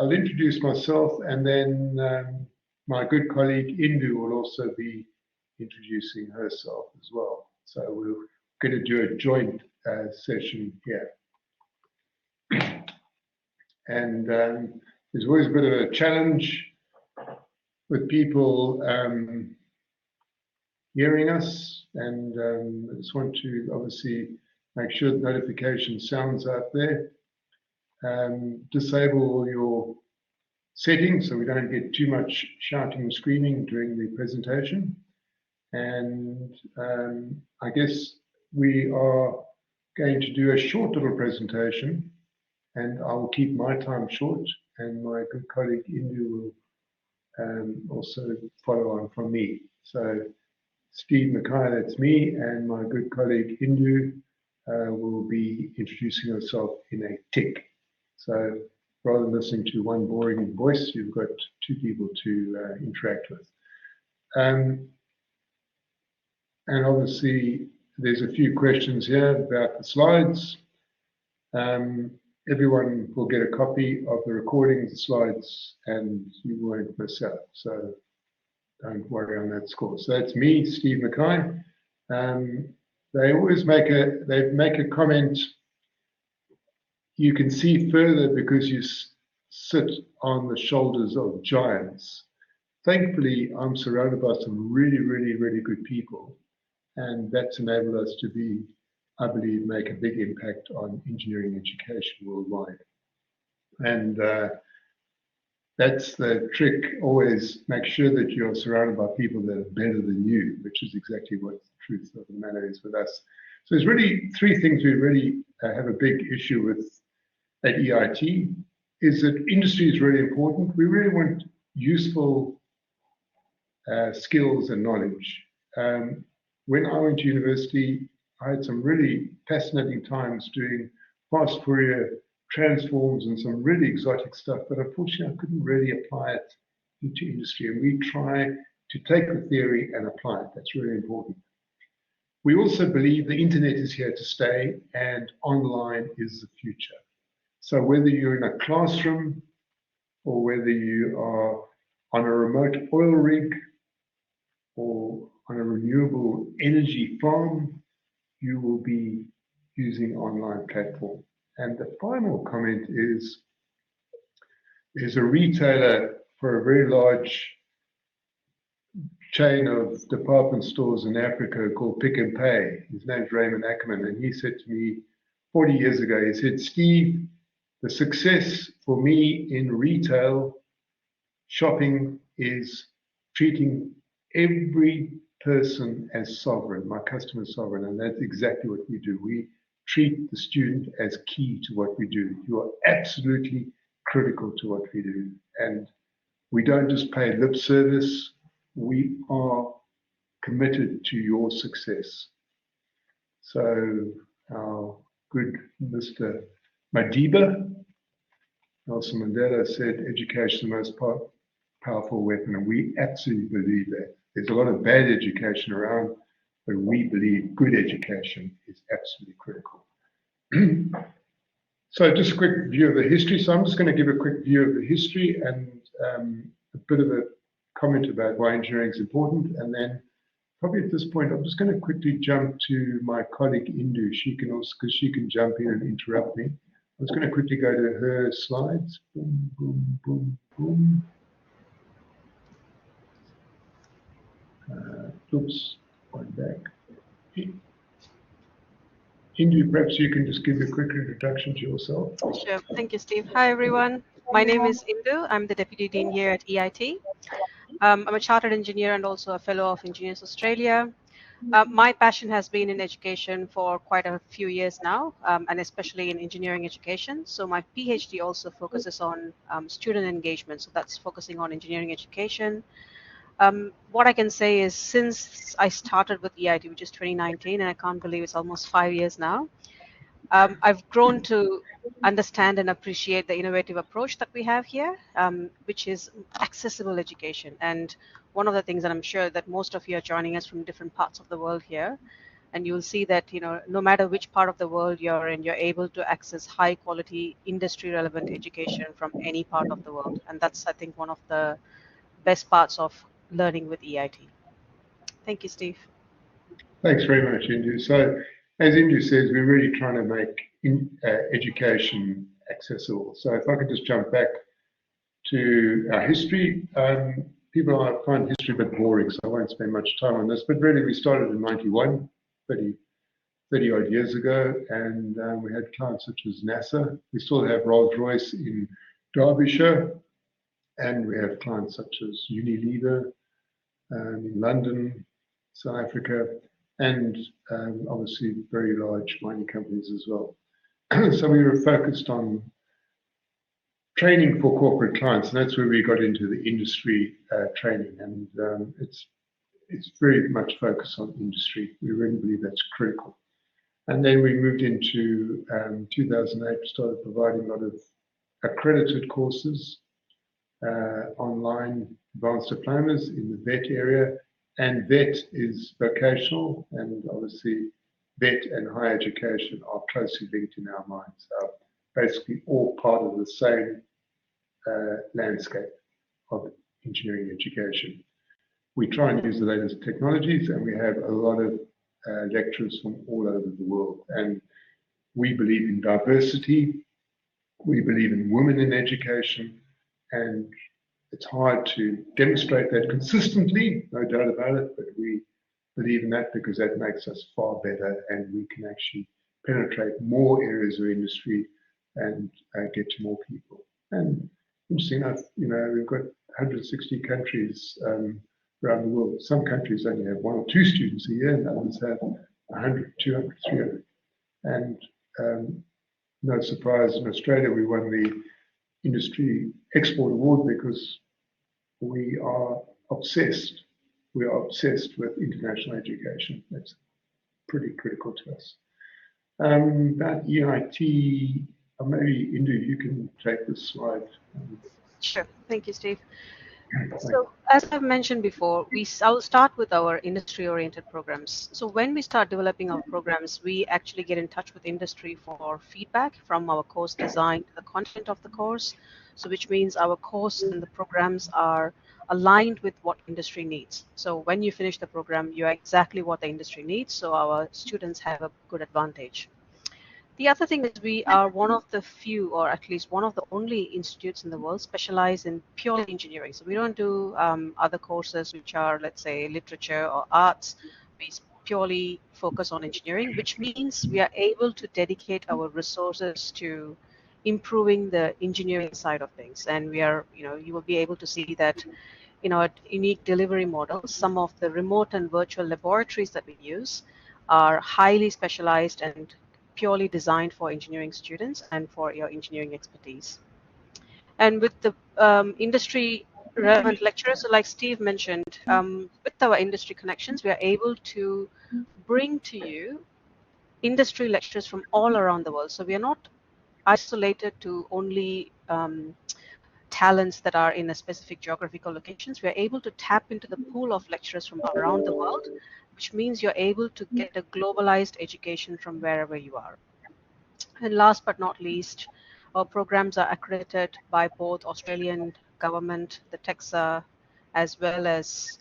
I'll introduce myself, and then my good colleague Indu will also be introducing herself as well. So we're going to do a joint session here. And there's always a bit of a challenge with people hearing us, and I just want to obviously make sure the notification sounds out there. Disable all your settings so we don't get too much shouting and screaming during the presentation. And I guess we are going to do a short little presentation, and I will keep my time short, and my good colleague Indu will also follow on from me. So Steve Mackay, that's me, and my good colleague Indu will be introducing herself in a tick. So rather than listening to one boring voice, you've got two people to interact with. And obviously, there's a few questions here about the slides. Everyone will get a copy of the recordings, the slides, and you won't miss out. So don't worry on that score. So that's me, Steve Mackay. They always make a comment. You can see further because you sit on the shoulders of giants. Thankfully, I'm surrounded by some really, really, really good people, and that's enabled us to be, I believe, make a big impact on engineering education worldwide. And that's the trick. Always make sure that you're surrounded by people that are better than you, which is exactly what the truth of the matter is with us. So there's really three things we really have a big issue with at EIT, is that industry is really important. We really want useful skills and knowledge. When I went to university, I had some really fascinating times doing fast Fourier transforms and some really exotic stuff, but unfortunately I couldn't really apply it into industry. And we try to take the theory and apply it. That's really important. We also believe the internet is here to stay and online is the future. So whether you're in a classroom or whether you are on a remote oil rig or on a renewable energy farm, you will be using online platform. And the final comment is, there's a retailer for a very large chain of department stores in Africa called Pick n Pay. His name's Raymond Ackerman, and he said to me 40 years ago, he said, Steve, the success for me in retail shopping is treating every person as sovereign, my customer sovereign, and that's exactly what we do. We treat the student as key to what we do. You are absolutely critical to what we do. And we don't just pay lip service, we are committed to your success. So our good Mr. Madiba, Nelson Mandela, said education is the most powerful weapon, and we absolutely believe that. There's a lot of bad education around, but we believe good education is absolutely critical. So just a quick view of the history. So I'm just going to give a quick view of the history and a bit of a comment about why engineering is important. And then probably at this point, I'm just going to quickly jump to my colleague Indu. She can also, because she can jump in and interrupt me. I'm just going to quickly go to her slides. Boom, boom, boom, boom. Oops, one back. Indu, perhaps you can just give a quick introduction to yourself. Sure. Thank you, Steve. Hi, everyone. My name is Indu. I'm the Deputy Dean here at EIT. I'm a chartered engineer and also a fellow of Engineers Australia. My passion has been in education for quite a few years now, and especially in engineering education. So my PhD also focuses on student engagement. So that's focusing on engineering education. What I can say is, since I started with EIT, which is 2019, and I can't believe it's almost 5 years now, I've grown to understand and appreciate the innovative approach that we have here, which is accessible education. And one of the things that I'm sure that most of you are joining us from different parts of the world here, And you'll see that, no matter which part of the world you're in, you're able to access high quality industry relevant education from any part of the world. And that's, I think, one of the best parts of learning with EIT. Thank you, Steve. Thanks very much, Indu. So, as Indu says, we're really trying to make education accessible. So, if I could just jump back to our history, people find history a bit boring, so I won't spend much time on this. But really, we started in 91, 30 odd years ago, and we had clients such as NASA. We still have Rolls-Royce in Derbyshire, and we have clients such as Unilever in London, South Africa, and obviously very large mining companies as well. So we were focused on training for corporate clients, and that's where we got into the industry training, and it's very much focused on industry. We really believe that's critical. And then we moved into 2008, started providing a lot of accredited courses, online advanced diplomas in the VET area. And VET is vocational, and obviously VET and higher education are closely linked in our minds. Basically all part of the same landscape of engineering education. We try and use the latest technologies, and we have a lot of lecturers from all over the world. And we believe in diversity, we believe in women in education, and it's hard to demonstrate that consistently, no doubt about it, but we believe in that because that makes us far better, and we can actually penetrate more areas of industry and get to more people. And interesting enough, we've got 160 countries around the world. Some countries only have 1 or 2 students a year, and others have 100, 200, 300. And no surprise, in Australia, we won the Industry Export Award because we are obsessed. We are obsessed with international education. That's pretty critical to us. About EIT, maybe Indu, you can take this slide. Sure. Thank you, Steve. So, as I've mentioned before, I'll start with our industry-oriented programs. So when we start developing our programs, we actually get in touch with industry for feedback from our course design to the content of the course. So which means our course and the programs are aligned with what industry needs. So when you finish the program, you're exactly what the industry needs. So our students have a good advantage. The other thing is we are one of the few, or at least one of the only institutes in the world specialized in purely engineering. So we don't do other courses which are, let's say, literature or arts. We purely focus on engineering, which means we are able to dedicate our resources to improving the engineering side of things. And we are, you will be able to see that in our unique delivery model, some of the remote and virtual laboratories that we use are highly specialized and purely designed for engineering students and for your engineering expertise. And with the industry relevant lecturers, so like Steve mentioned, with our industry connections, we are able to bring to you industry lecturers from all around the world. So we are not isolated to only talents that are in a specific geographical locations. We are able to tap into the pool of lecturers from around the world, which means you're able to get a globalized education from wherever you are. And last but not least, our programs are accredited by both Australian government, the TEXA, as well as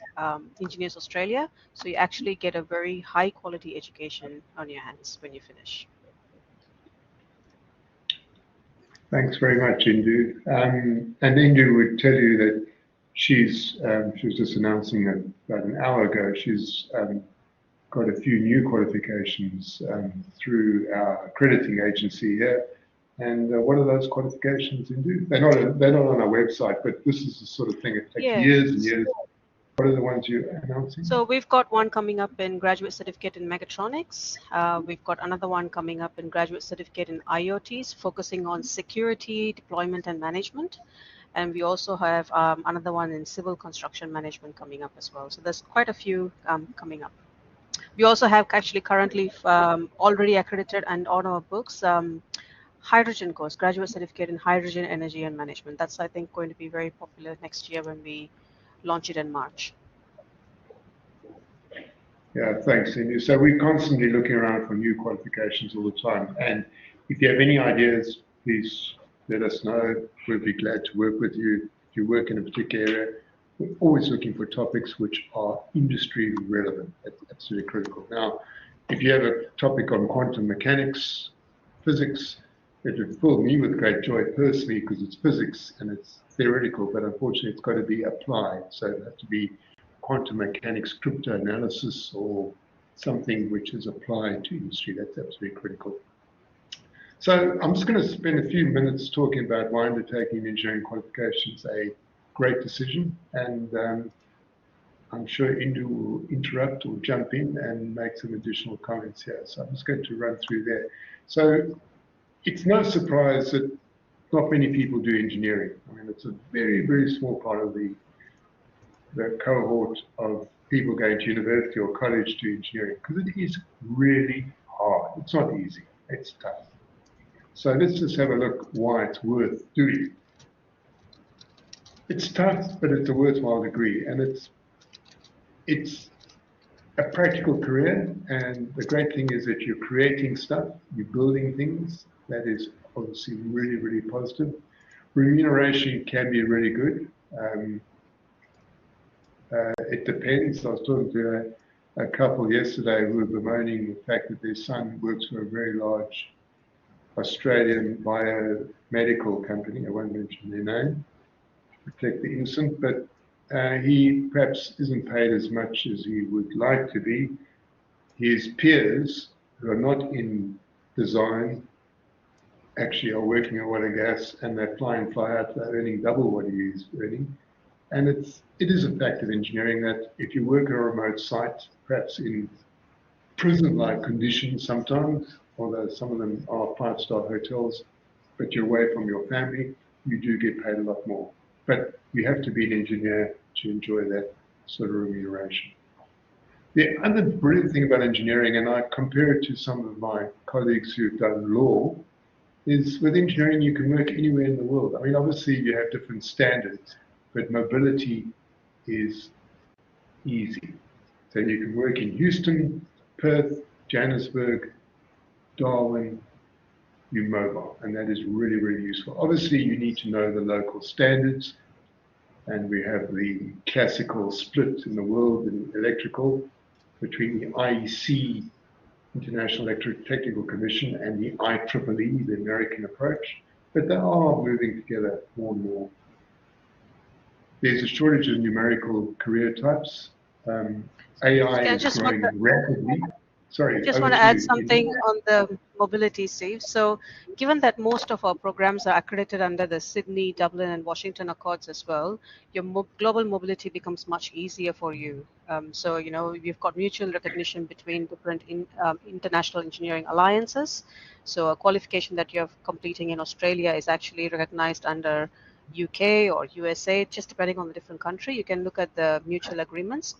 Engineers Australia. So you actually get a very high quality education on your hands when you finish. Thanks very much, Indu. And Indu would tell you that she was just announcing about an hour ago, she's got a few new qualifications through our accrediting agency here. And what are those qualifications, Indu? They're not on our website, but this is the sort of thing that takes years and years. What are the ones you're announcing? So we've got one coming up in graduate certificate in mechatronics. We've got another one coming up in graduate certificate in IoTs, focusing on security, deployment, and management. And we also have another one in civil construction management coming up as well. So there's quite a few coming up. We also have actually currently already accredited and on our books hydrogen course, graduate certificate in hydrogen energy and management. That's, I think, going to be very popular next year when we launch it in March. Yeah, thanks, Indu. So we're constantly looking around for new qualifications all the time. And if you have any ideas, please let us know. We'll be glad to work with you. If you work in a particular area, we're always looking for topics which are industry relevant. That's absolutely critical. Now, if you have a topic on quantum mechanics, physics, it would fill me with great joy personally because it's physics and it's theoretical, but unfortunately it's got to be applied. So it has to be quantum mechanics, crypto analysis, or something which is applied to industry. That's absolutely critical. So I'm just going to spend a few minutes talking about why undertaking engineering qualifications a great decision, and I'm sure Indu will interrupt or jump in and make some additional comments here. So I'm just going to run through there. So it's no surprise that not many people do engineering. I mean, it's a very, very small part of the cohort of people going to university or college to engineering because it is really hard. It's not easy. It's tough. So let's just have a look why it's worth doing. It's tough, but it's a worthwhile degree, and it's a practical career. And the great thing is that you're creating stuff, you're building things. That is obviously really, really positive. Remuneration can be really good. It depends. I was talking to a couple yesterday who were bemoaning the fact that their son works for a very large Australian biomedical company. I won't mention their name to protect the innocent, but he perhaps isn't paid as much as he would like to be. His peers who are not in design actually are working in oil and gas, and they fly in, fly out. They're earning double what he is earning. And it is a fact of engineering that if you work at a remote site, perhaps in prison-like conditions sometimes, although some of them are five-star hotels, but you're away from your family, you do get paid a lot more. But you have to be an engineer to enjoy that sort of remuneration. The other brilliant thing about engineering, and I compare it to some of my colleagues who've done law, is with engineering you can work anywhere in the world. I mean, obviously you have different standards, but mobility is easy. So you can work in Houston, Perth, Johannesburg, Darwin, you're mobile, and that is really, really useful. Obviously, you need to know the local standards, and we have the classical split in the world in electrical between the IEC, International Electrotechnical Commission, and the IEEE, the American approach, but they are moving together more and more. There's a shortage of numerical career types. AI is growing rapidly. Sorry, Just over want to to add you. something on the mobility, Steve. So, given that most of our programs are accredited under the Sydney, Dublin, and Washington Accords as well, your global mobility becomes much easier for you. So, we've got mutual recognition between different international engineering alliances. So, a qualification that you're completing in Australia is actually recognized under UK or USA, just depending on the different country. You can look at the mutual agreements.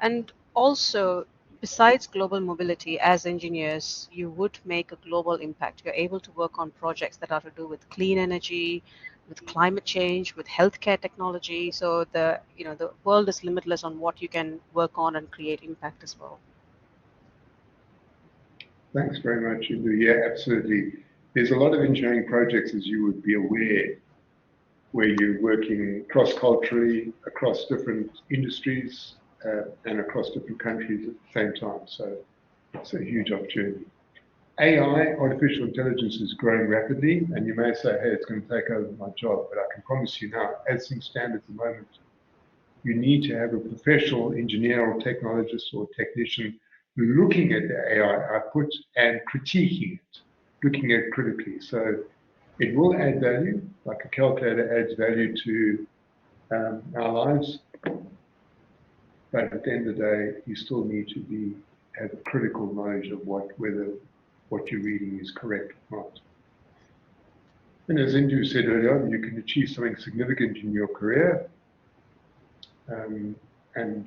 And also, besides global mobility, as engineers, you would make a global impact. You're able to work on projects that are to do with clean energy, with climate change, with healthcare technology. So the world is limitless on what you can work on and create impact as well. Thanks very much, Indu. Yeah, absolutely. There's a lot of engineering projects, as you would be aware, where you're working cross-culturally across different industries and across different countries at the same time. So it's a huge opportunity. AI, artificial intelligence, is growing rapidly, and you may say, hey, it's going to take over my job, but I can promise you now, as things stand at the moment, you need to have a professional engineer or technologist or technician looking at the AI output and critiquing it, looking at it critically. So it will add value, like a calculator adds value to our lives. But at the end of the day, you still need to have a critical knowledge of whether what you're reading is correct or not. And as Indu said earlier, you can achieve something significant in your career, and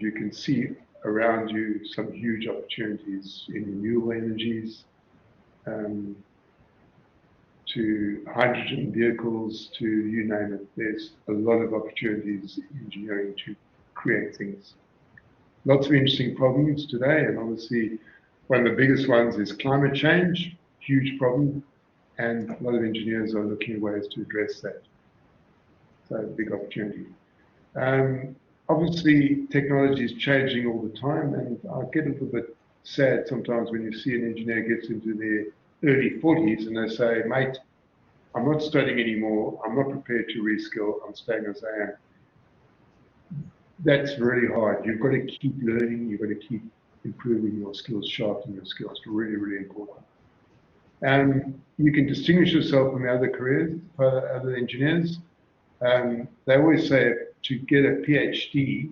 you can see around you some huge opportunities in renewable energies, to hydrogen vehicles, to you name it. There's a lot of opportunities in engineering to create things. Lots of interesting problems today, and obviously one of the biggest ones is climate change, huge problem, and a lot of engineers are looking at ways to address that. So big opportunity. Obviously, technology is changing all the time, and I get a little bit sad sometimes when you see an engineer gets into their early 40s and they say, mate, I'm not studying anymore, I'm not prepared to reskill, I'm staying as I am. That's really hard. You've got to keep learning, you've got to keep improving your skills, sharpening your skills. It's really, really important. You can distinguish yourself from the other careers, other engineers. They always say to get a PhD,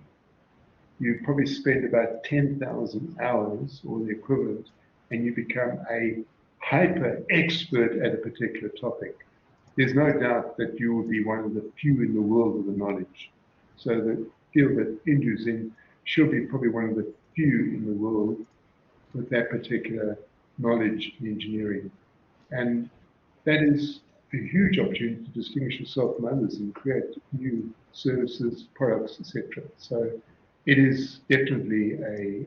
you probably spend about 10,000 hours or the equivalent, and you become a hyper expert at a particular topic. There's no doubt that you will be one of the few in the world with the knowledge. So the field that Indu's in, she'll be probably one of the few in the world with that particular knowledge in engineering. And that is a huge opportunity to distinguish yourself from others and create new services, products, etc. So it is definitely a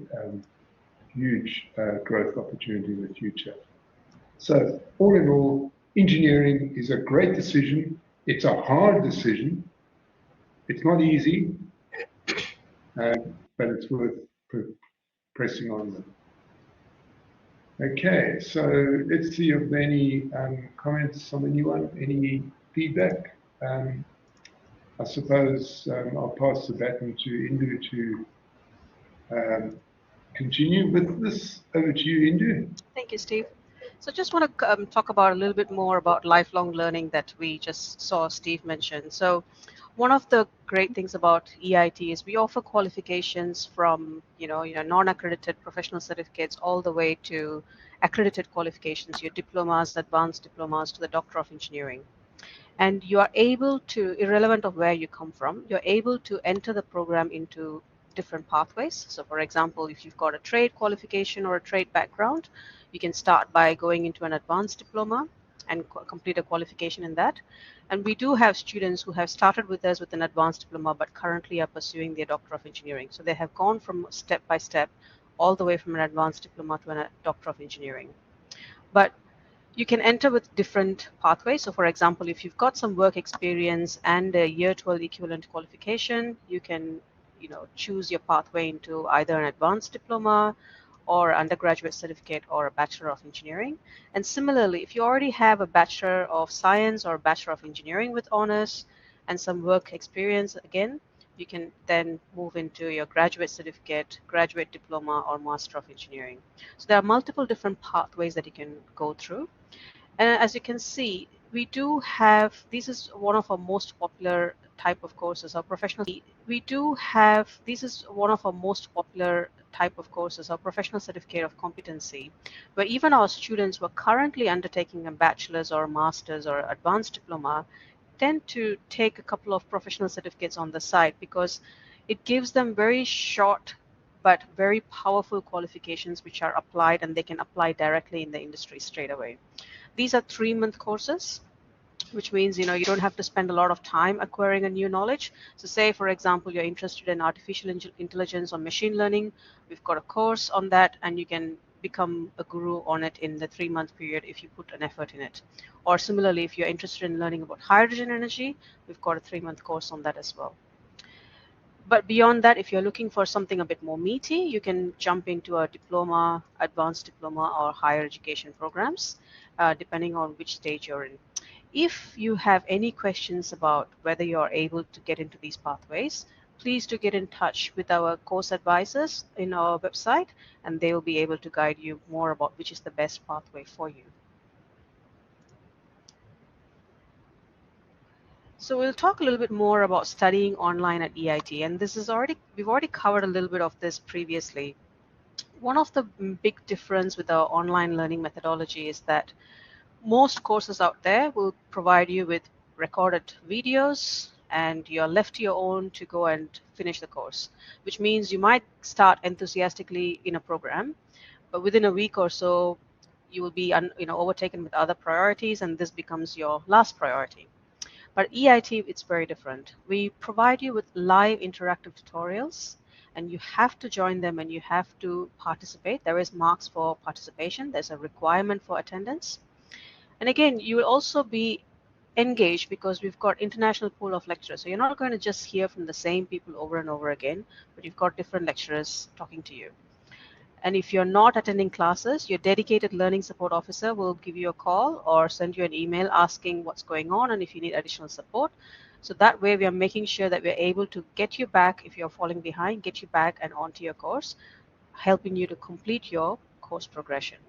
huge growth opportunity in the future. So all in all, engineering is a great decision. It's a hard decision. It's not easy, but it's worth pressing on with. Okay, so let's see if there are any comments from anyone, any feedback. I suppose I'll pass the baton to Indu to continue with this. Over to you, Indu. Thank you, Steve. So just want to talk about a little bit more about lifelong learning that we just saw Steve mention. So one of the great things about EIT is we offer qualifications from, non-accredited professional certificates all the way to accredited qualifications, your diplomas, advanced diplomas to the Doctor of Engineering. And you are able to, irrelevant of where you come from, you're able to enter the program into different pathways. So for example, if you've got a trade qualification or a trade background, you can start by going into an advanced diploma and complete a qualification in that. And we do have students who have started with us with an advanced diploma but currently are pursuing their Doctor of Engineering. So they have gone from step by step all the way from an advanced diploma to a Doctor of Engineering. But you can enter with different pathways. So for example, if you've got some work experience and a year 12 equivalent qualification, you can choose your pathway into either an advanced diploma or undergraduate certificate or a Bachelor of Engineering. And similarly, if you already have a Bachelor of Science or a Bachelor of Engineering with honors and some work experience, again, you can then move into your graduate certificate, graduate diploma, or Master of Engineering. So there are multiple different pathways that you can go through. And as you can see, we do have, this is one of our most popular type of courses, our professional. We do have, this is one of our most popular type of courses, our professional certificate of competency, where even our students who are currently undertaking a bachelor's or a master's or advanced diploma tend to take a couple of professional certificates on the side because it gives them very short but very powerful qualifications which are applied and they can apply directly in the industry straight away. These are 3-month courses, which means you don't have to spend a lot of time acquiring a new knowledge. So say, for example, you're interested in artificial intelligence or machine learning, we've got a course on that and you can become a guru on it in the 3-month period if you put an effort in it. Or similarly, if you're interested in learning about hydrogen energy, we've got a 3-month course on that as well. But beyond that, if you're looking for something a bit more meaty, you can jump into a diploma, advanced diploma, or higher education programs, depending on which stage you're in. If you have any questions about whether you're able to get into these pathways, please do get in touch with our course advisors in our website, and they will be able to guide you more about which is the best pathway for you. So we'll talk a little bit more about studying online at EIT, and we've already covered a little bit of this previously. One of the big difference with our online learning methodology is that most courses out there will provide you with recorded videos and you're left to your own to go and finish the course, which means you might start enthusiastically in a program, but within a week or so, you will be overtaken with other priorities and this becomes your last priority. But EIT, it's very different. We provide you with live interactive tutorials and you have to join them and you have to participate. There is marks for participation. There's a requirement for attendance. And again, you will also be engaged because we've got international pool of lecturers. So you're not going to just hear from the same people over and over again, but you've got different lecturers talking to you. And if you're not attending classes, your dedicated learning support officer will give you a call or send you an email asking what's going on and if you need additional support. So that way we are making sure that we're able to get you back if you're falling behind, get you back and onto your course, helping you to complete your course progression.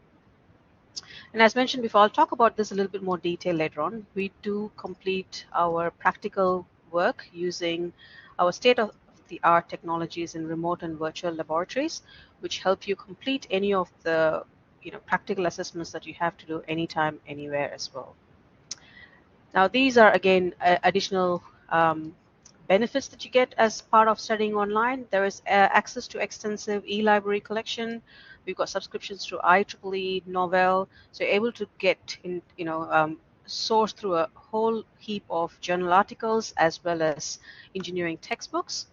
And as mentioned before, I'll talk about this a little bit more detail later on. We do complete our practical work using our state-of-the-art technologies in remote and virtual laboratories, which help you complete any of the practical assessments that you have to do anytime, anywhere as well. Now, these are, again, additional benefits that you get as part of studying online. There is access to extensive e-library collection. We've got subscriptions to IEEE, Novell, so you're able to get source through a whole heap of journal articles as well as engineering textbooks.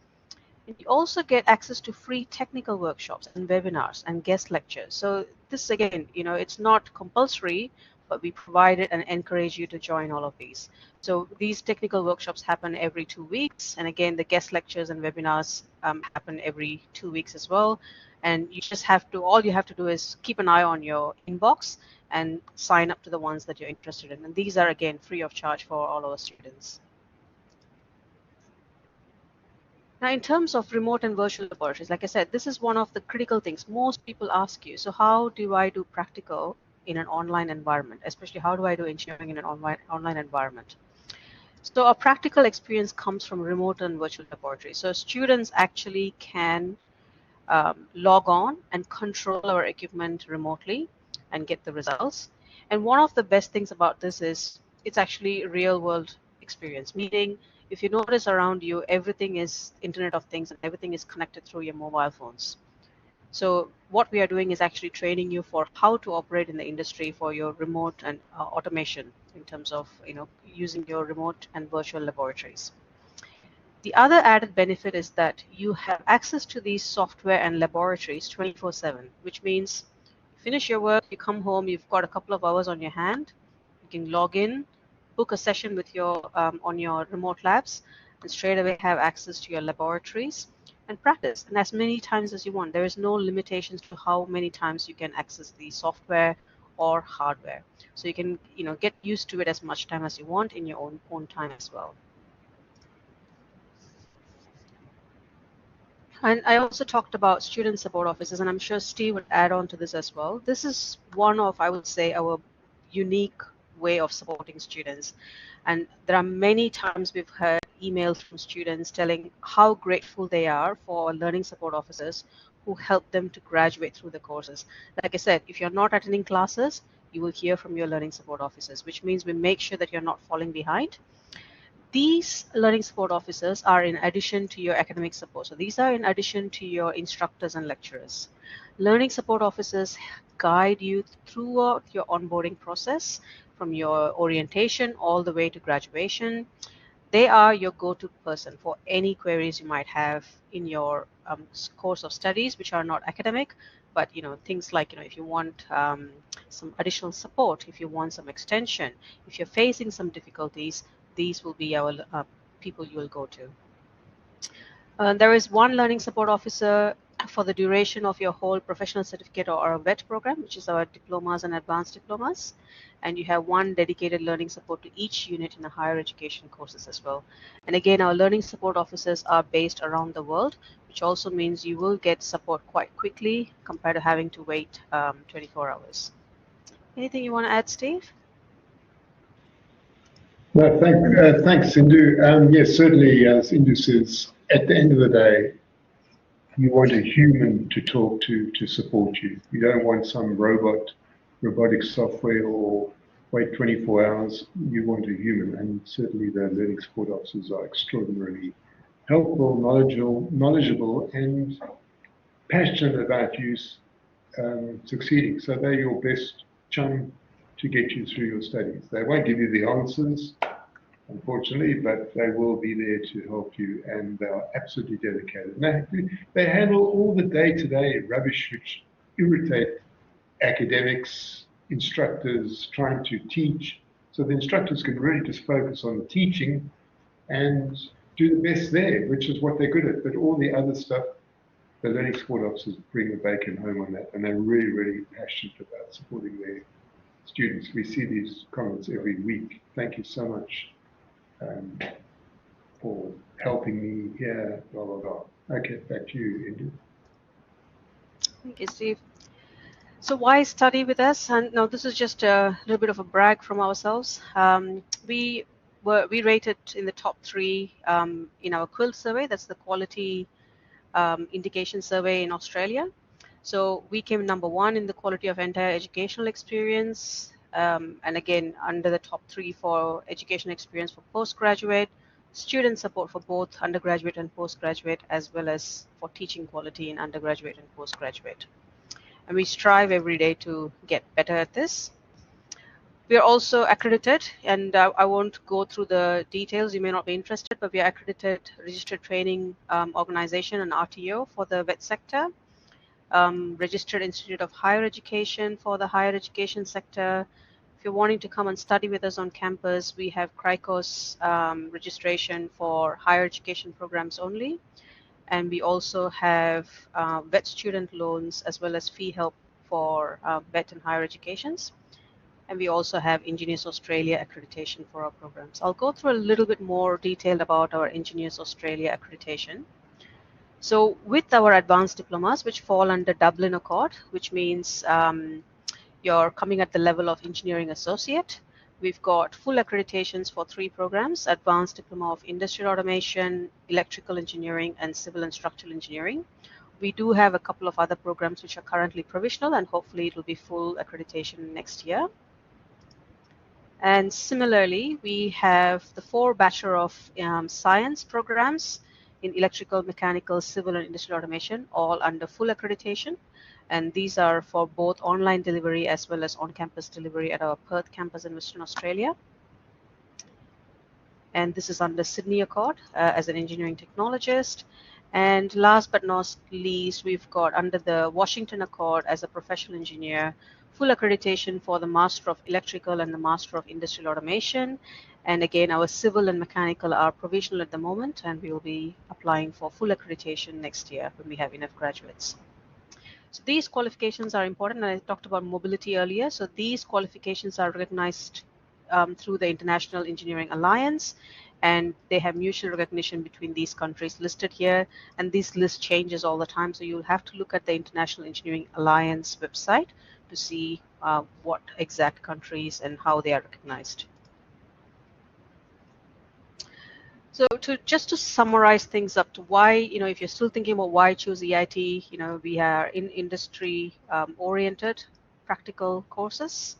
And you also get access to free technical workshops and webinars and guest lectures. So this, again, it's not compulsory, but we provide it and encourage you to join all of these. So these technical workshops happen every 2 weeks. And again, the guest lectures and webinars happen every 2 weeks as well. And you just all you have to do is keep an eye on your inbox and sign up to the ones that you're interested in. And these are, again, free of charge for all our students. Now, in terms of remote and virtual laboratories, like I said, this is one of the critical things most people ask you. So how do I do practical in an online environment, especially how do I do engineering in an online environment? So a practical experience comes from remote and virtual laboratories. So students actually can log on and control our equipment remotely and get the results. And one of the best things about this is it's actually real world experience, meaning if you notice around you, everything is Internet of Things and everything is connected through your mobile phones. So what we are doing is actually training you for how to operate in the industry for your remote and automation in terms of using your remote and virtual laboratories. The other added benefit is that you have access to these software and laboratories 24/7, which means you finish your work, you come home, you've got a couple of hours on your hand, you can log in, book a session with on your remote labs, and straight away have access to your laboratories and practice. And as many times as you want. There is no limitations to how many times you can access the software or hardware. So you can get used to it as much time as you want in your own time as well. And I also talked about student support officers, and I'm sure Steve would add on to this as well. This is one of, I would say, our unique way of supporting students. And there are many times we've heard emails from students telling how grateful they are for learning support officers who help them to graduate through the courses. Like I said, if you're not attending classes, you will hear from your learning support officers, which means we make sure that you're not falling behind. These learning support officers are in addition to your academic support. So these are in addition to your instructors and lecturers. Learning support officers guide you throughout your onboarding process from your orientation all the way to graduation. They are your go-to person for any queries you might have in your course of studies, which are not academic, but things like if you want some additional support, if you want some extension, if you're facing some difficulties, these will be our people you will go to. There is one learning support officer for the duration of your whole professional certificate or VET program, which is our diplomas and advanced diplomas. And you have one dedicated learning support to each unit in the higher education courses as well. And again, our learning support officers are based around the world, which also means you will get support quite quickly compared to having to wait 24 hours. Anything you want to add, Steve? No, thanks, Indu. Yes, certainly, as Indu says, at the end of the day, you want a human to talk to support you. You don't want some robotic software or wait 24 hours. You want a human, and certainly the learning support officers are extraordinarily helpful, knowledgeable, and passionate about you succeeding. So they're your best chum to get you through your studies. They won't give you the answers. unfortunately, but they will be there to help you, and they are absolutely dedicated. And they handle all the day-to-day rubbish which irritate academics, instructors trying to teach. So the instructors can really just focus on the teaching and do the best there, which is what they're good at. But all the other stuff, the learning support officers bring the bacon home on that, and they're really, really passionate about supporting their students. We see these comments every week. Thank you so much for helping me here, blah, blah, blah. Okay, back to you, Indu. Thank you, Steve. So why study with us? And now this is just a little bit of a brag from ourselves. We rated in the top 3 in our QUILT survey. That's the quality indication survey in Australia. So we came number 1 in the quality of entire educational experience, and again under the top 3 for education experience for postgraduate, student support for both undergraduate and postgraduate, as well as for teaching quality in undergraduate and postgraduate. And we strive every day to get better at this. We are also accredited, and I won't go through the details, you may not be interested, but we are accredited registered training organization and RTO for the vet sector, registered Institute of Higher Education for the higher education sector. If you're wanting to come and study with us on campus, we have CRICOS registration for higher education programs only. And we also have vet student loans as well as fee help for vet and higher educations. And we also have Engineers Australia accreditation for our programs. I'll go through a little bit more detail about our Engineers Australia accreditation. So with our advanced diplomas, which fall under Dublin Accord, which means you're coming at the level of engineering associate, we've got full accreditations for 3 programs: Advanced Diploma of Industrial Automation, Electrical Engineering, and Civil and Structural Engineering. We do have a couple of other programs which are currently provisional, and hopefully it will be full accreditation next year. And similarly, we have the 4 Bachelor of Science programs in Electrical, Mechanical, Civil, and Industrial Automation, all under full accreditation. And these are for both online delivery as well as on-campus delivery at our Perth campus in Western Australia. And this is under Sydney Accord as an engineering technologist. And last but not least, we've got under the Washington Accord as a professional engineer, full accreditation for the Master of Electrical and the Master of Industrial Automation. And again, our civil and mechanical are provisional at the moment, and we will be applying for full accreditation next year when we have enough graduates. So these qualifications are important, and I talked about mobility earlier. So these qualifications are recognized through the International Engineering Alliance, and they have mutual recognition between these countries listed here, and this list changes all the time, so you'll have to look at the International Engineering Alliance website to see what exact countries and how they are recognized. So just to summarize things up to why, if you're still thinking about why choose EIT, we are in industry oriented practical courses,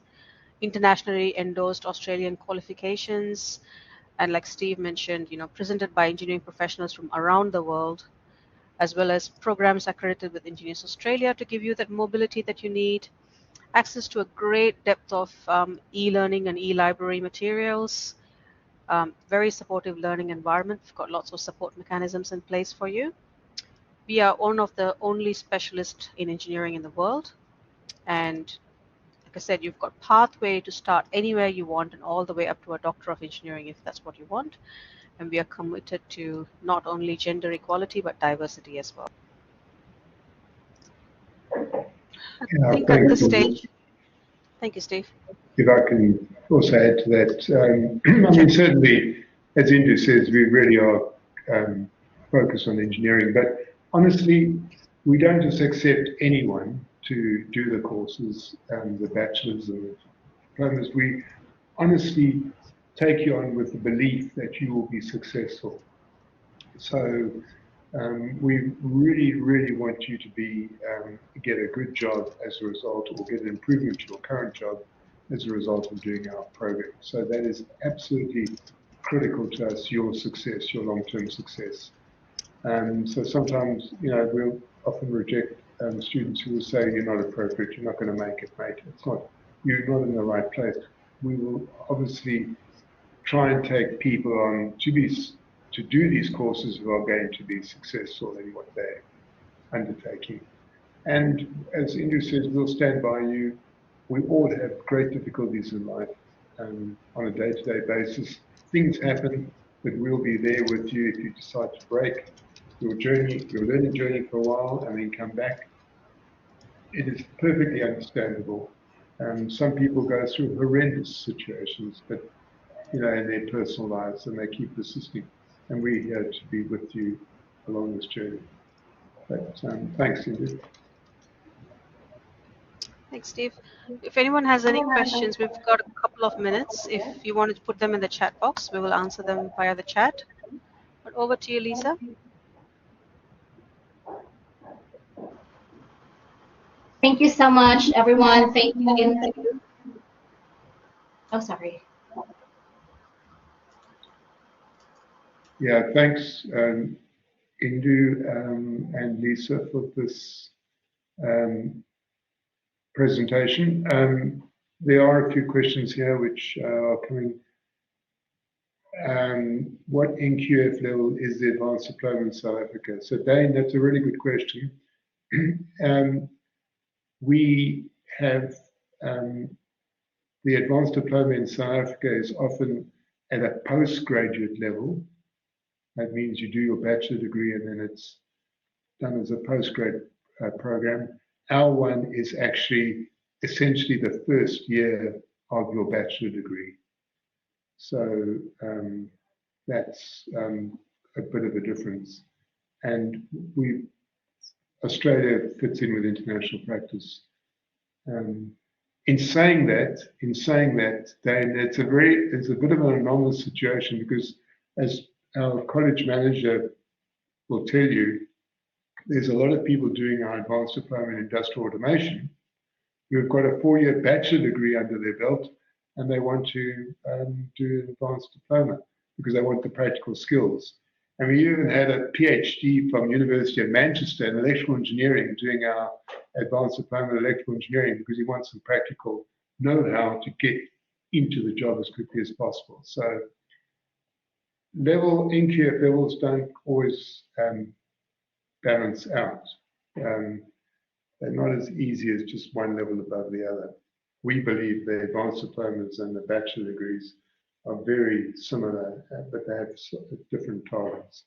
internationally endorsed Australian qualifications, and like Steve mentioned, presented by engineering professionals from around the world, as well as programs accredited with Engineers Australia to give you that mobility that you need, access to a great depth of e-learning and e-library materials, very supportive learning environment. We've got lots of support mechanisms in place for you. We are one of the only specialists in engineering in the world, and like I said, you've got pathway to start anywhere you want and all the way up to a Doctor of Engineering if that's what you want. And we are committed to not only gender equality but diversity as well. I think at this stage, thank you, Steve. If I can also add to that, I mean, certainly, as Indu says, we really are focused on engineering, but honestly, we don't just accept anyone to do the courses, the bachelors and the diplomas. We honestly take you on with the belief that you will be successful. So we really, really want you to get a good job as a result, or get an improvement to your current job as a result of doing our program. So that is absolutely critical to us, your success, your long-term success. So sometimes, we'll often reject students who will say, you're not appropriate, you're not going to make it, mate. It's not, you're not in the right place. We will obviously try and take people on to do these courses who are going to be successful in what they're undertaking. And as Indu says, we'll stand by you. We all have great difficulties in life on a day-to-day basis. Things happen, but we'll be there with you if you decide to break your journey, your learning journey for a while, and then come back. It is perfectly understandable. Some people go through horrendous situations, but in their personal lives, and they keep persisting. And we're here to be with you along this journey. But thanks, Indu. Thanks, Steve. If anyone has any questions, we've got a couple of minutes. If you wanted to put them in the chat box, we will answer them via the chat. But over to you, Lisa. Thank you so much, everyone. Thank you, Indu. Oh, sorry. Yeah, thanks, Indu and Lisa, for this presentation. There are a few questions here which are coming. What NQF level is the advanced diploma in South Africa? So Dane, that's a really good question. We have the advanced diploma in South Africa is often at a postgraduate level. That means you do your bachelor degree and then it's done as a postgrad program. Our one is actually essentially the first year of your bachelor degree. So that's a bit of a difference. And Australia fits in with international practice. In saying that, Dane, it's a bit of an anomalous situation because, as our college manager will tell you, there's a lot of people doing our advanced diploma in industrial automation who've got a 4-year bachelor degree under their belt, and they want to do an advanced diploma because they want the practical skills. And we even had a PhD from University of Manchester in electrical engineering doing our advanced diploma in electrical engineering because he wants some practical know-how to get into the job as quickly as possible. So NQF levels don't always balance out. They're not as easy as just one level above the other. We believe the advanced diplomas and the bachelor degrees are very similar, but they have different targets.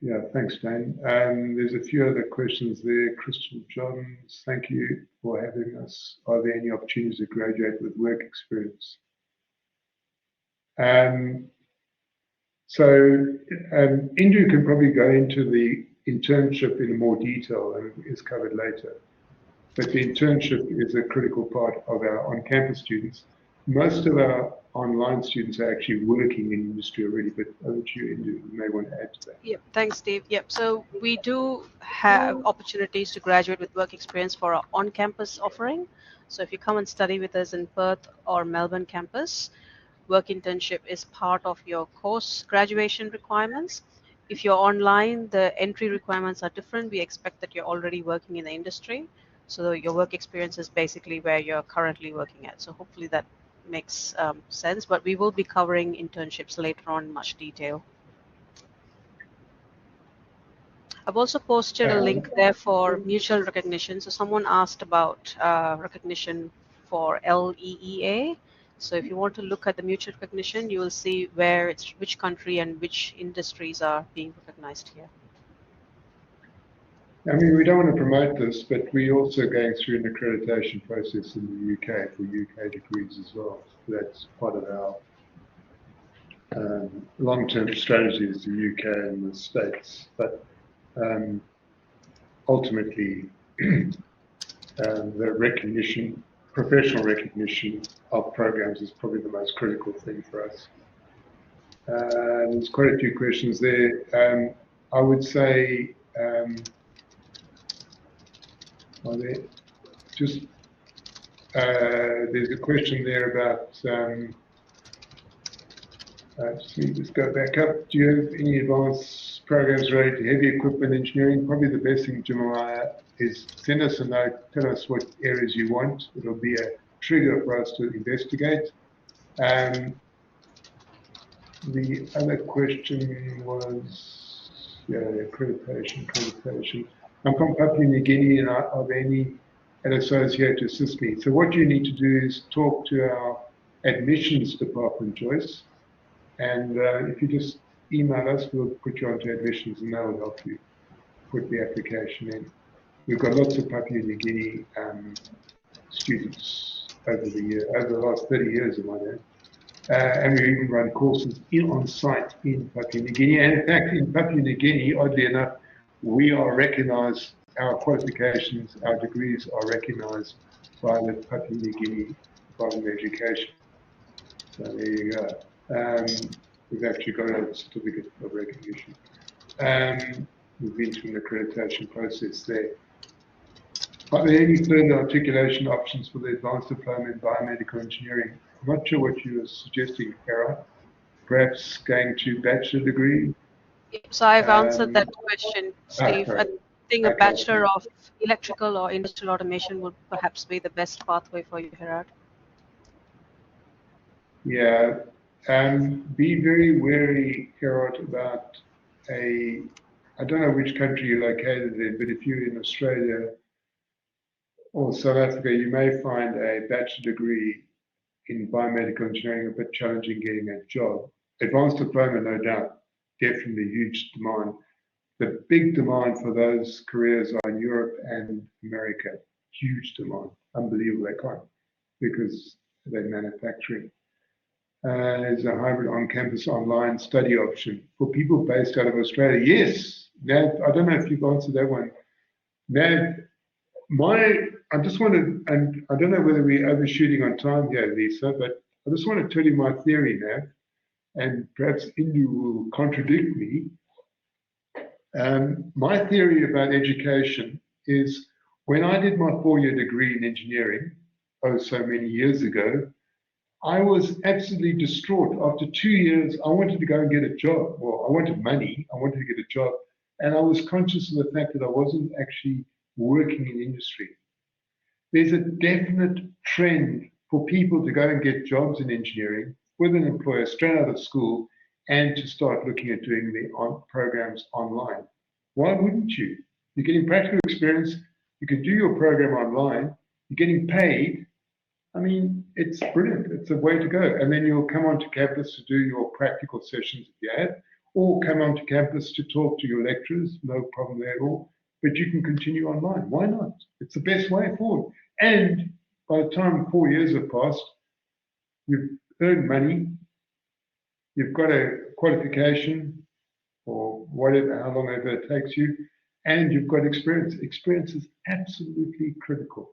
Yeah, thanks, Dane. There's a few other questions there. Crystal Johns, thank you for having us. Are there any opportunities to graduate with work experience? So Indu can probably go into the internship in more detail and is covered later. But the internship is a critical part of our on-campus students. Most of our online students are actually working in industry already, but over to you, Indu, you may want to add to that. Yep, thanks, Steve. Yep, so we do have opportunities to graduate with work experience for our on-campus offering. So if you come and study with us in Perth or Melbourne campus, work internship is part of your course graduation requirements. If you're online, the entry requirements are different. We expect that you're already working in the industry. So your work experience is basically where you're currently working at. So hopefully that makes sense, but we will be covering internships later on in much detail. I've also posted a link there for mutual recognition. So someone asked about recognition for LEEA. So if you want to look at the mutual recognition, you will see where which country and which industries are being recognized here. I mean, we don't want to promote this, but we're also going through an accreditation process in the UK for UK degrees as well. So that's part of our long-term strategies, the UK and the States. But ultimately, the recognition, professional recognition of programs is probably the most critical thing for us. There's quite a few questions there. I would say, there's a question there about Just go back up. Do you have any advanced programs related to heavy equipment engineering? Probably the best thing, Jeremiah, is send us a note, tell us what areas you want. It'll be a trigger for us to investigate. The other question was, yeah, accreditation. I'm from Papua New Guinea, and are there any at associate to assist me? So what you need to do is talk to our admissions department, Joyce, and if you just email us, we'll put you onto admissions, and they'll help you put the application in. We've got lots of Papua New Guinea students over the last 30 years of my name. And we even run courses on site in Papua New Guinea. And in fact, in Papua New Guinea, oddly enough, we are recognized, our qualifications, our degrees are recognized by the Papua New Guinea Department of Education. So there you go. We've actually got a certificate of recognition. We've been through an accreditation process there. Are there any further articulation options for the advanced diploma in biomedical engineering? I'm not sure what you were suggesting, Kara. Perhaps going to bachelor degree? So I've answered that question, Steve. I think a Bachelor of Electrical or Industrial Automation would perhaps be the best pathway for you, Gerard. Yeah. Be very wary, Gerard, about I don't know which country you're located in, but if you're in Australia or South Africa, you may find a bachelor degree in biomedical engineering a bit challenging getting a job. Advanced diploma, no doubt, definitely huge demand. The big demand for those careers are in Europe and America. Huge demand, unbelievable. They can't because they're manufacturing. There's a hybrid on-campus online study option for people based out of Australia. Yes, now I don't know if you've answered that one. Now, I just want to, and I don't know whether we're overshooting on time here, Lisa, but I just want to tell you my theory now, and perhaps Indu will contradict me. My theory about education is when I did my 4-year degree in engineering, so many years ago, I was absolutely distraught. After 2 years, I wanted to go and get a job. Well, I wanted money, I wanted to get a job, and I was conscious of the fact that I wasn't actually working in industry. There's a definite trend for people to go and get jobs in engineering with an employer straight out of school and to start looking at doing the programs online. Why wouldn't you? You're getting practical experience, you can do your program online, you're getting paid. I mean, it's brilliant. It's a way to go. And then you'll come onto campus to do your practical sessions if you have, or come onto campus to talk to your lecturers, no problem there at all. But you can continue online. Why not? It's the best way forward. And by the time 4 years have passed, you've earned money, you've got a qualification, or whatever, how long ever it takes you, and you've got experience. Experience is absolutely critical.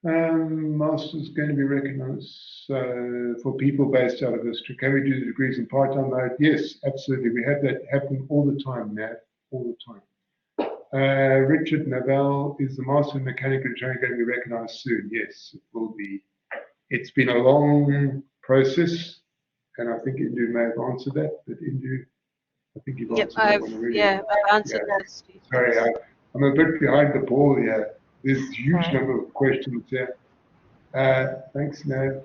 Master's going to be recognized for people based out of Australia. Can we do the degrees in part-time mode? Yes, absolutely. We have that happen all the time, Matt, all the time. Richard Naval, is the Master in Mechanical Engineering going to be recognized soon? Yes, it will be. It's been a long process, and I think Indu may have answered that, but Indu, I think you've answered that one already. Yeah, I've answered that, Steve. Sorry, I'm a bit behind the ball here. There's a huge number of questions here. Thanks, Nav.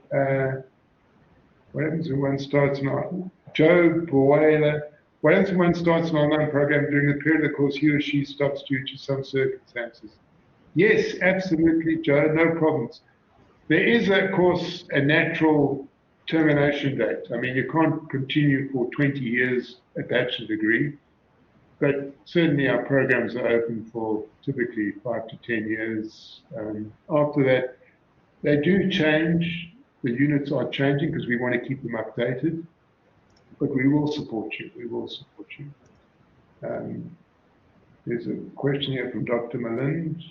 What happens when one starts an Joe Boyla? What happens when one starts an online program during the period of the course he or she stops due to some circumstances? Yes, absolutely, Joe, no problems. There is, of course, a natural termination date. I mean, you can't continue for 20 years a bachelor degree. But certainly our programs are open for typically 5 to 10 years. After that, they do change. The units are changing because we want to keep them updated. But we will support you. We will support you. There's a question here from Dr. Malind.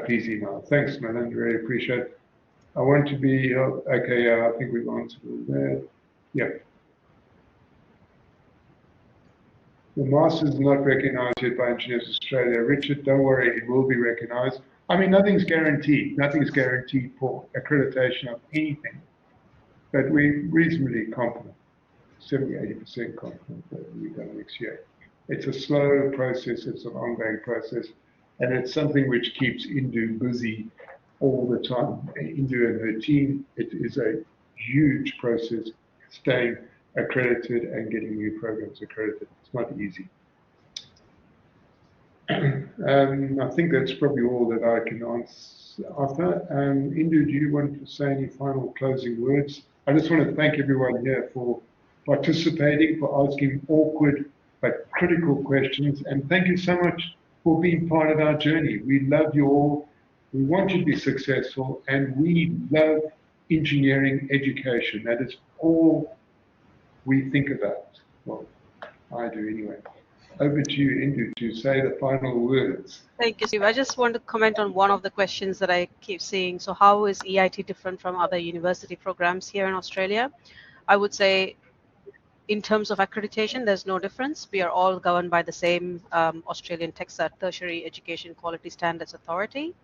Please email. Thanks, Malind. Really appreciate it. I want to be, okay, I think we've answered all that. Yeah. The Master's is not recognised yet by Engineers Australia. Richard, don't worry, it will be recognised. I mean, nothing's guaranteed. Nothing's guaranteed for accreditation of anything. but we're reasonably confident, 70–80% confident that we're done next year. It's a slow process, it's an ongoing process, and it's something which keeps Indu busy all the time. Indu and her team, it is a huge process, staying accredited and getting new programs accredited. It's not easy. I think that's probably all that I can offer. Indu, do you want to say any final closing words? I just want to thank everyone here for participating, for asking awkward but critical questions, and thank you so much for being part of our journey. We love you all. We want you to be successful, and we love engineering education. That is all we think about. Well, I do anyway. Over to you, Indu, to say the final words. Thank you, Steve. I just want to comment on one of the questions that I keep seeing. So how is EIT different from other university programs here in Australia? I would say in terms of accreditation, there's no difference. We are all governed by the same Australian TEXA, Tertiary Education Quality Standards Authority.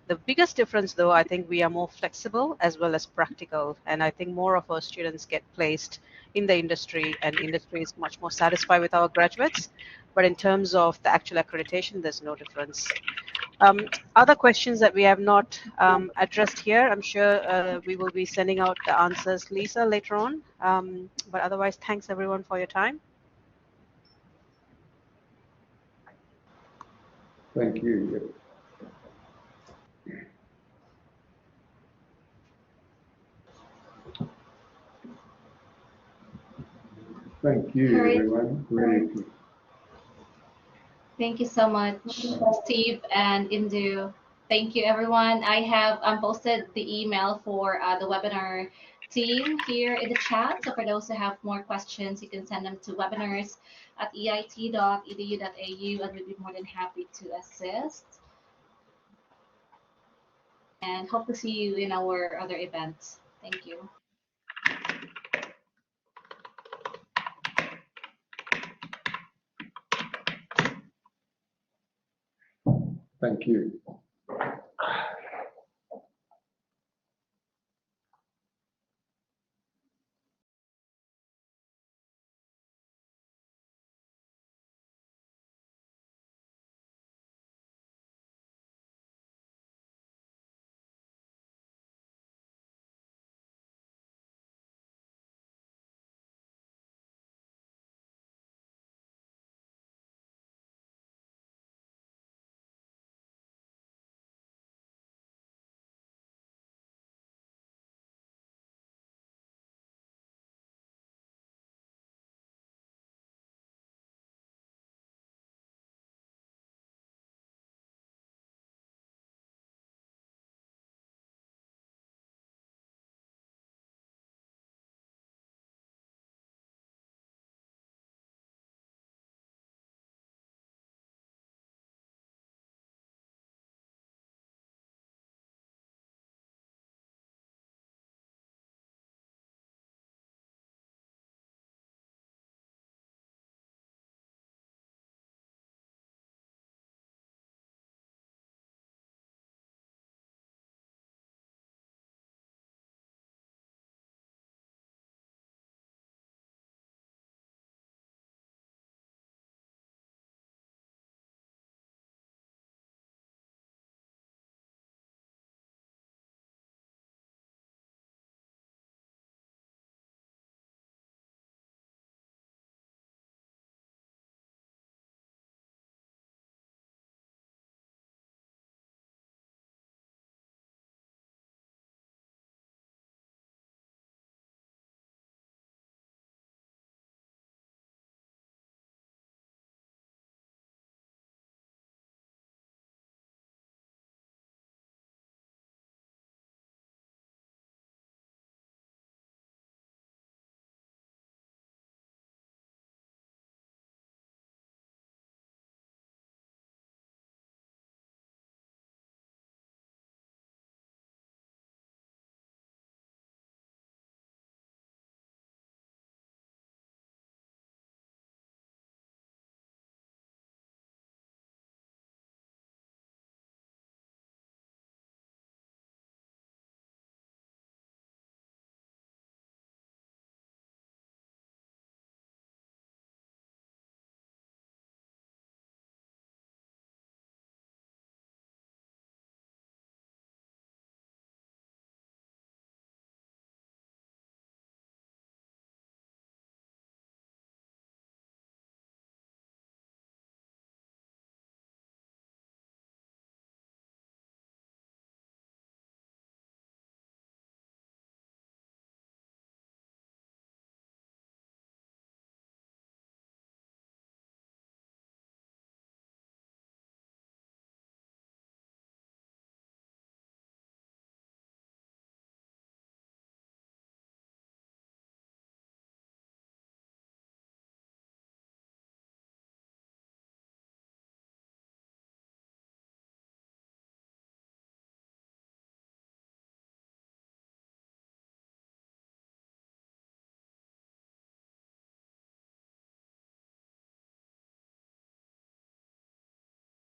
The biggest difference, though, I think we are more flexible as well as practical. And I think more of our students get placed in the industry, and industry is much more satisfied with our graduates. But in terms of the actual accreditation, there's no difference. Other questions that we have not addressed here, I'm sure we will be sending out the answers, Lisa, later on. But otherwise, thanks everyone for your time. Thank you. Thank you, everyone. Really. Thank you so much, Steve and Indu. Thank you, everyone. I have posted the email for the webinar team here in the chat. So for those who have more questions, you can send them to webinars@eit.edu.au, and we'll be more than happy to assist. And hope to see you in our other events. Thank you. Thank you.